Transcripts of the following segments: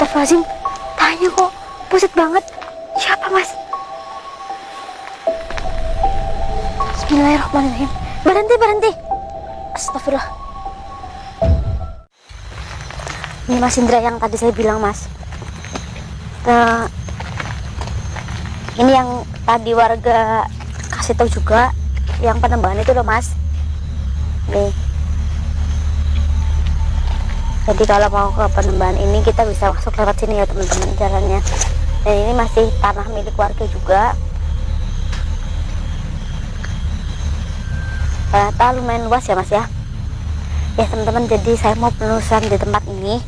Astagfirullahaladzim, tanya kok buset banget. Siapa mas? Bismillahirrahmanirrahim. Berhenti. Astagfirullah. Ini Mas Indra yang tadi saya bilang mas. Ini yang tadi warga kasih tahu juga, yang penambangan itu loh mas. Nih. Jadi kalau mau ke penambangan ini kita bisa masuk lewat sini ya teman-teman jalannya. Dan ini masih tanah milik warga juga. Ternyata lumayan luas ya mas ya. Ya teman-teman, jadi saya mau penelusuran di tempat ini.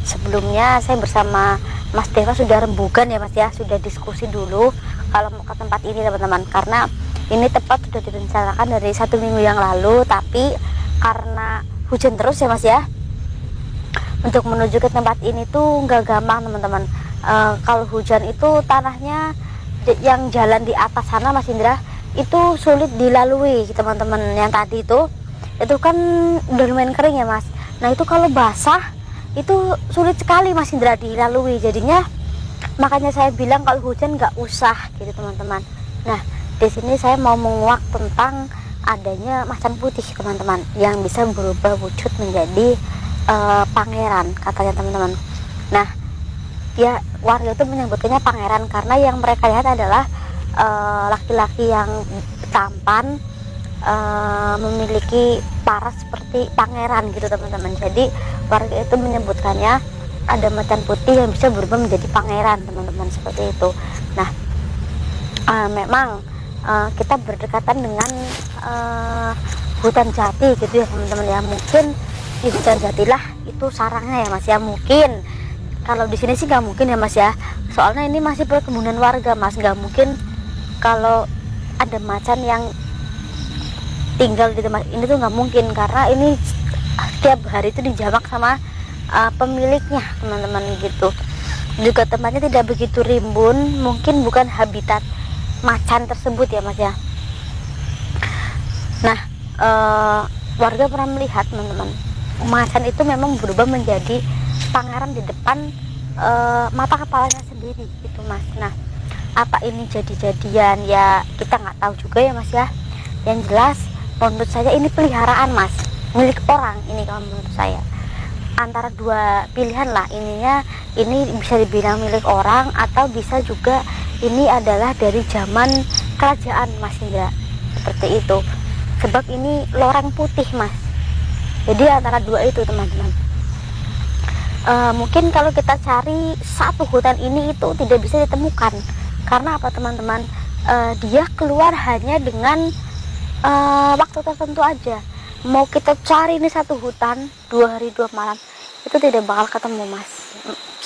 Sebelumnya saya bersama Mas Deva sudah rembugan ya mas ya, sudah diskusi dulu kalau mau ke tempat ini teman-teman, karena ini tempat sudah direncanakan dari 1 minggu yang lalu, tapi karena hujan terus ya mas ya, untuk menuju ke tempat ini tuh nggak gampang teman-teman. Kalau hujan itu tanahnya yang jalan di atas sana Mas Indra itu sulit dilalui teman-teman. Yang tadi itu kan udah lumayan kering ya mas. Nah itu kalau basah itu sulit sekali Mas Indra dilalui, jadinya makanya saya bilang kalau hujan nggak usah gitu teman-teman. Nah di sini saya mau menguak tentang adanya macan putih teman-teman, yang bisa berubah wujud menjadi pangeran katanya teman-teman. Nah ya warga itu menyebutnya pangeran karena yang mereka lihat adalah laki-laki yang tampan, memiliki paras seperti pangeran gitu teman-teman. Jadi warga itu menyebutkannya ada macan putih yang bisa berubah menjadi pangeran teman-teman, seperti itu. Nah memang kita berdekatan dengan hutan jati gitu ya teman-teman ya. Mungkin di hutan jatilah itu sarangnya ya mas ya. Mungkin kalau di sini sih nggak mungkin ya mas ya, soalnya ini masih perkebunan warga mas. Nggak mungkin kalau ada macan yang tinggal di tempat ini tuh, nggak mungkin, karena ini tiap hari itu dijamak sama pemiliknya teman-teman gitu. Juga tempatnya tidak begitu rimbun, mungkin bukan habitat macan tersebut ya mas ya. Nah warga pernah melihat teman-teman, macan itu memang berubah menjadi pangeran di depan mata kepalanya sendiri gitu mas. Nah apa ini jadi-jadian ya kita nggak tahu juga ya mas ya. Yang jelas menurut saya ini peliharaan mas, milik orang ini. Kalau menurut saya antara dua pilihan lah ininya, ini bisa dibilang milik orang atau bisa juga ini adalah dari zaman kerajaan mas Indra, seperti itu. Sebab ini loreng putih mas, jadi antara dua itu teman-teman. Mungkin kalau kita cari satu hutan ini itu tidak bisa ditemukan. Karena apa teman-teman? Dia keluar hanya dengan waktu tertentu aja. Mau kita cari ini satu hutan 2 hari 2 malam itu tidak bakal ketemu mas.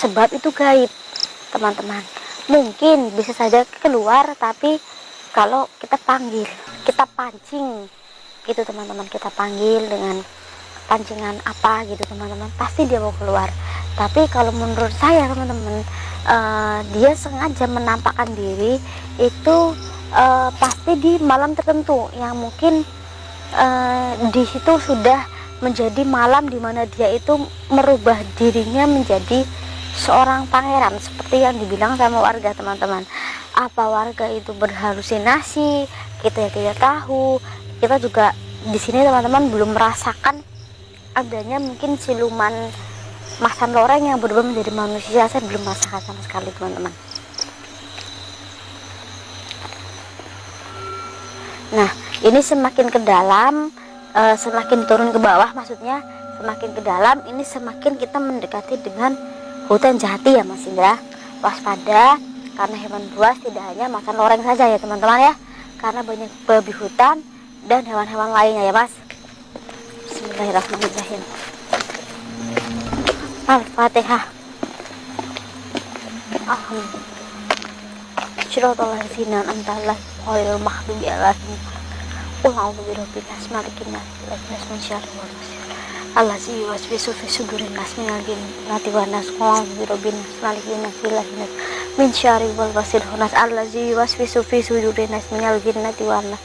Sebab itu gaib teman-teman. Mungkin bisa saja keluar, tapi kalau kita panggil, kita pancing gitu teman-teman, kita panggil dengan pancingan apa gitu teman-teman, pasti dia mau keluar. Tapi kalau menurut saya teman-teman, dia sengaja menampakkan diri itu pasti di malam tertentu yang mungkin di situ sudah menjadi malam dimana dia itu merubah dirinya menjadi seorang pangeran, seperti yang dibilang sama warga teman-teman. Apa warga itu berhalusinasi, kita tidak tahu. Kita juga di sini teman-teman belum merasakan adanya mungkin siluman macan loreng yang berubah menjadi manusia. Saya belum merasakan sama sekali teman-teman. Nah ini semakin ke dalam, semakin turun ke bawah maksudnya, semakin ke dalam ini semakin kita mendekati dengan hutan jati ya mas Indra. Waspada, karena hewan buas tidak hanya macan loreng saja ya teman-teman ya, karena banyak babi hutan dan hewan-hewan lainnya ya mas. Bismillahirrahmanirrahim. Al-Fatihah. Shirotolazina antallah khairul maghdubi alaihim a'udzu birabbil nas malikin nas min syarri waswasil allazi yuwaswisu fi sudurin nas minal jinnati wan nas a'udzu birabbin nas malikin nas ilahin nas min syarri waswasil nas allazi yuwaswisu fi sudurin nas minal jinnati wan nas.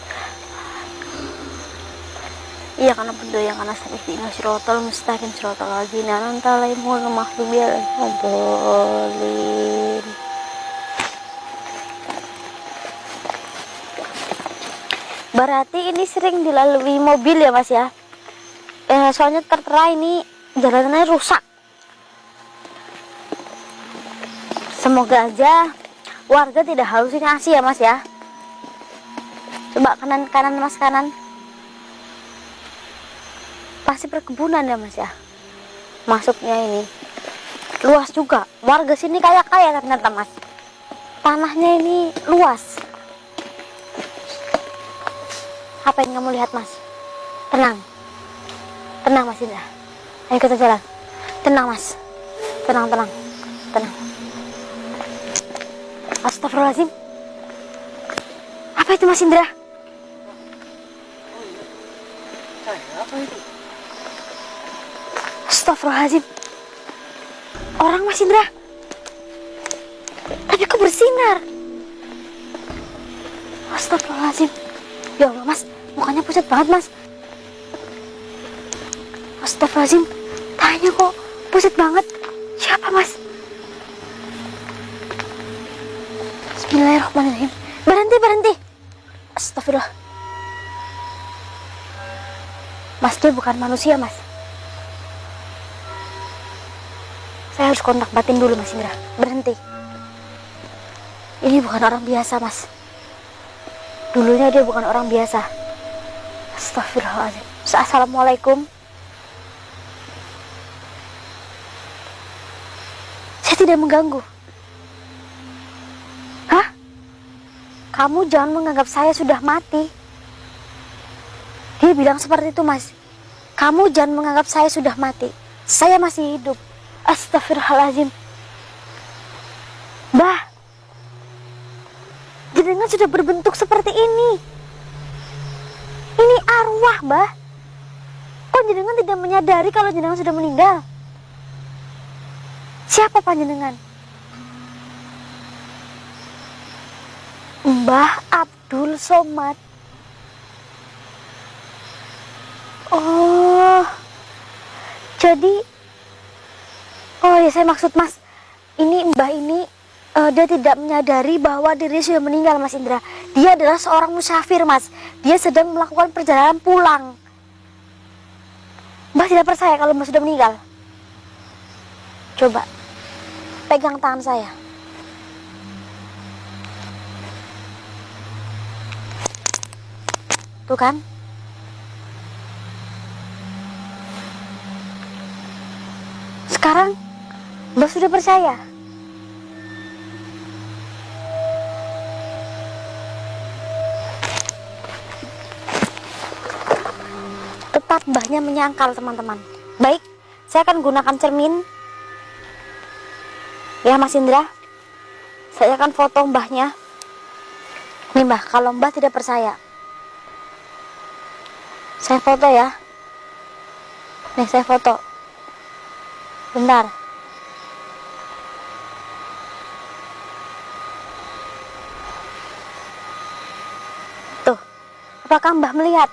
Iya karena berdoa yang karena ihdina siratal mustaqim siratal ladzina an'amta alaihim ghairil maghdubi alaihim waladdallin. Berarti ini sering dilalui mobil ya Mas ya? Soalnya tertera ini jalanannya rusak. Semoga aja warga tidak halusinasi ya Mas ya. Coba kanan Mas, kanan. Pasti perkebunan ya Mas ya. Masuknya ini luas juga. Warga sini kaya-kaya ternyata Mas. Tanahnya ini luas. Apa yang kamu lihat Mas? Tenang. Tenang Mas Indra. Ayo kita jalan. Tenang Mas. Tenang. Astagfirullahaladzim. Apa itu Mas Indra? Apa itu? Astagfirullahaladzim. Orang Mas Indra. Tapi kok bersinar? Astagfirullahaladzim. Ya Allah Mas, mukanya pucat banget Mas. Astagfirullahaladzim. Tanya kok pucat banget. Siapa Mas? Bismillahirrahmanirrahim. Berhenti. Astagfirullah. Mas, dia bukan manusia Mas. Saya harus kontak batin dulu Mas Indra. Berhenti. Ini bukan orang biasa Mas. Dulunya dia bukan orang biasa. Astagfirullahaladzim. Assalamualaikum. Saya tidak mengganggu. Hah? Kamu jangan menganggap saya sudah mati. Dia bilang seperti itu Mas. Kamu jangan menganggap saya sudah mati. Saya masih hidup. Astagfirullahaladzim. Bah, jenengan sudah berbentuk seperti ini. Ini arwah, Bah. Kok jenengan tidak menyadari kalau jenengan sudah meninggal? Siapa panjenengan? Mbah Abdul Somad. Oh, jadi, oh ya saya maksud Mas, ini Mbah ini dia tidak menyadari bahwa dirinya sudah meninggal Mas Indra. Dia adalah seorang musafir Mas. Dia sedang melakukan perjalanan pulang. Mbah tidak percaya kalau Mbah sudah meninggal. Coba pegang tangan saya. Tuh kan? Sekarang Mbah sudah percaya. Tetap Mbahnya menyangkal teman-teman. Baik, saya akan gunakan cermin. Ya Mas Indra, saya akan foto Mbahnya. Nih Mbah, kalau Mbah tidak percaya, saya foto ya. Nih saya foto. Bentar. Tuh, apakah Mbah melihat?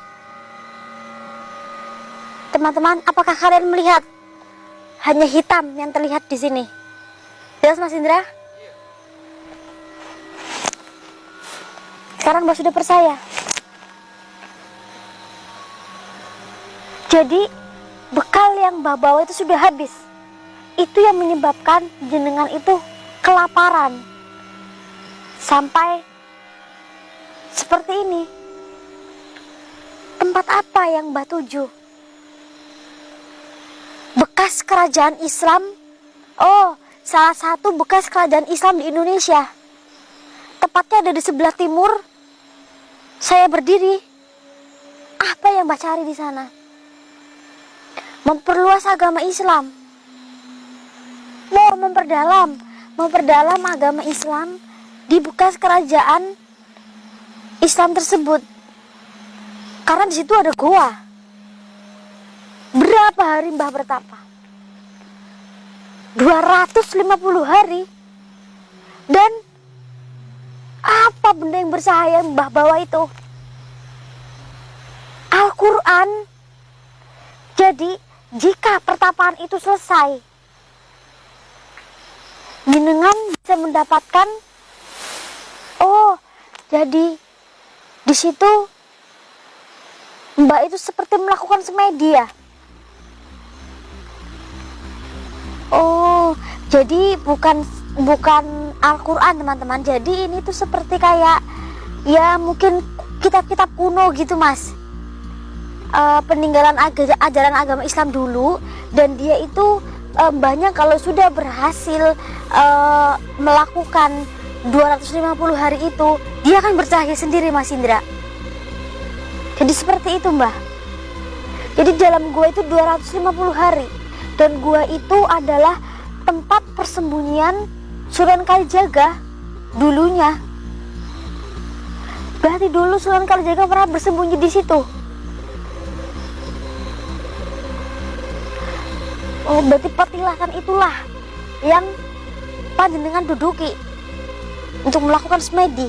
Teman-teman, apakah kalian melihat? Hanya hitam yang terlihat di sini. Jelas Mas Indra? Sekarang Mbah sudah percaya. Jadi bekal yang Mbah bawa itu sudah habis. Itu yang menyebabkan jenengan itu kelaparan. Sampai seperti ini. Tempat apa yang Mbah tuju? Bekas kerajaan Islam. Oh, salah satu bekas kerajaan Islam di Indonesia. Tepatnya ada di sebelah timur. Saya berdiri. Apa yang Mbah cari di sana? Memperluas agama Islam. Mau memperdalam agama Islam di bekas kerajaan Islam tersebut. Karena di situ ada goa. Berapa hari Mbah bertapa? 250 hari. Dan apa benda yang bersahaya yang Mbah bawa itu? Al-Quran Jadi jika pertapaan itu selesai, jenengan bisa mendapatkan, oh jadi di situ Mbak itu seperti melakukan semedi ya. Oh, jadi bukan Al-Quran teman-teman. Jadi ini tuh seperti kayak ya mungkin kitab-kitab kuno gitu mas. Peninggalan ajaran agama Islam dulu, dan dia itu banyak kalau sudah berhasil melakukan 250 hari itu, dia akan bercahaya sendiri Mas Indra. Jadi seperti itu Mbah. Jadi dalam gua itu 250 hari, dan gua itu adalah tempat persembunyian Sunan Kalijaga dulunya. Berarti dulu Sunan Kalijaga pernah bersembunyi di situ. Oh, berarti pertilasan itulah yang panjenengan duduki untuk melakukan semedi.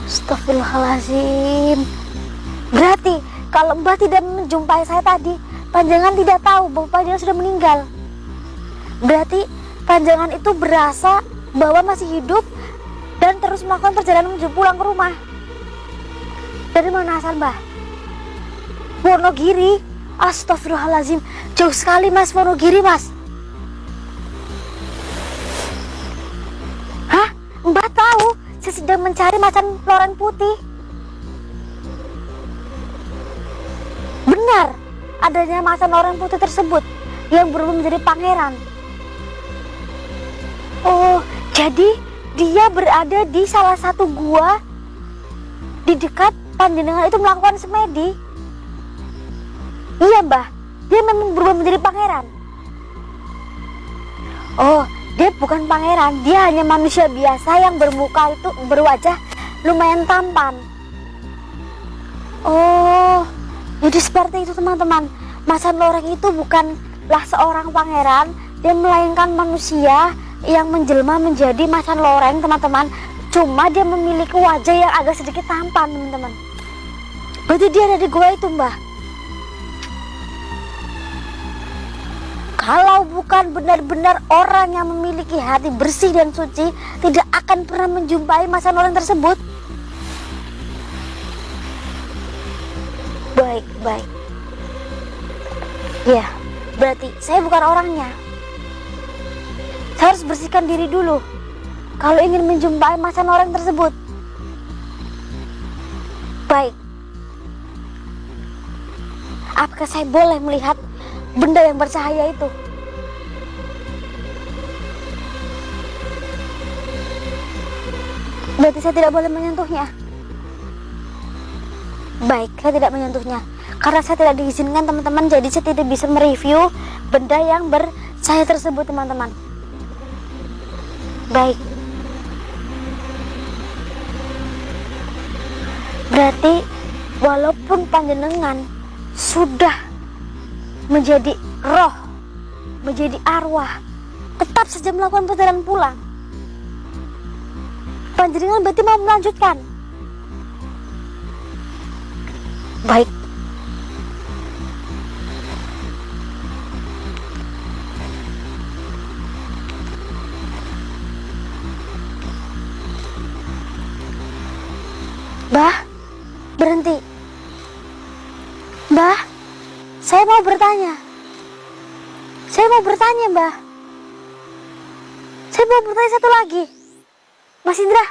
Astagfirullahaladzim. Berarti kalau Mbah tidak menjumpai saya tadi, panjenengan tidak tahu bahwa panjenengan sudah meninggal. Berarti panjenengan itu berasa bahwa masih hidup dan terus melakukan perjalanan menuju pulang ke rumah. Dari mana asal Mbah? Wonogiri. Astagfirullahaladzim, jauh sekali mas, Wonogiri mas. Hah? Mbak tahu saya sedang mencari macan loreng putih. Benar, adanya macan loreng putih tersebut yang berubah menjadi pangeran. Oh, jadi dia berada di salah satu gua di dekat panjenengan itu melakukan semedi. Iya Mbah, dia memang berubah menjadi pangeran. Oh, dia bukan pangeran, dia hanya manusia biasa yang bermuka itu berwajah lumayan tampan. Oh, jadi seperti itu teman-teman. Macan loreng itu bukanlah seorang pangeran, dia melainkan manusia yang menjelma menjadi macan loreng teman-teman. Cuma dia memiliki wajah yang agak sedikit tampan teman-teman. Berarti dia ada di gua itu Mbah. Kalau bukan benar-benar orang yang memiliki hati bersih dan suci, tidak akan pernah menjumpai macan loreng tersebut. Baik. Ya, berarti saya bukan orangnya. Saya harus bersihkan diri dulu kalau ingin menjumpai macan loreng tersebut. Baik. Apakah saya boleh melihat benda yang bercahaya itu? Berarti saya tidak boleh menyentuhnya. Baik, saya tidak menyentuhnya karena saya tidak diizinkan teman-teman. Jadi saya tidak bisa mereview benda yang bercahaya tersebut teman-teman. Baik. Berarti walaupun panjenengan sudah menjadi roh, menjadi arwah, tetap saja melakukan perjalanan pulang. Panjenengan berarti mau melanjutkan. Baik. Mbah, berhenti. Mbah, saya mau bertanya. Mbah. Saya mau bertanya satu lagi. Mas Indra,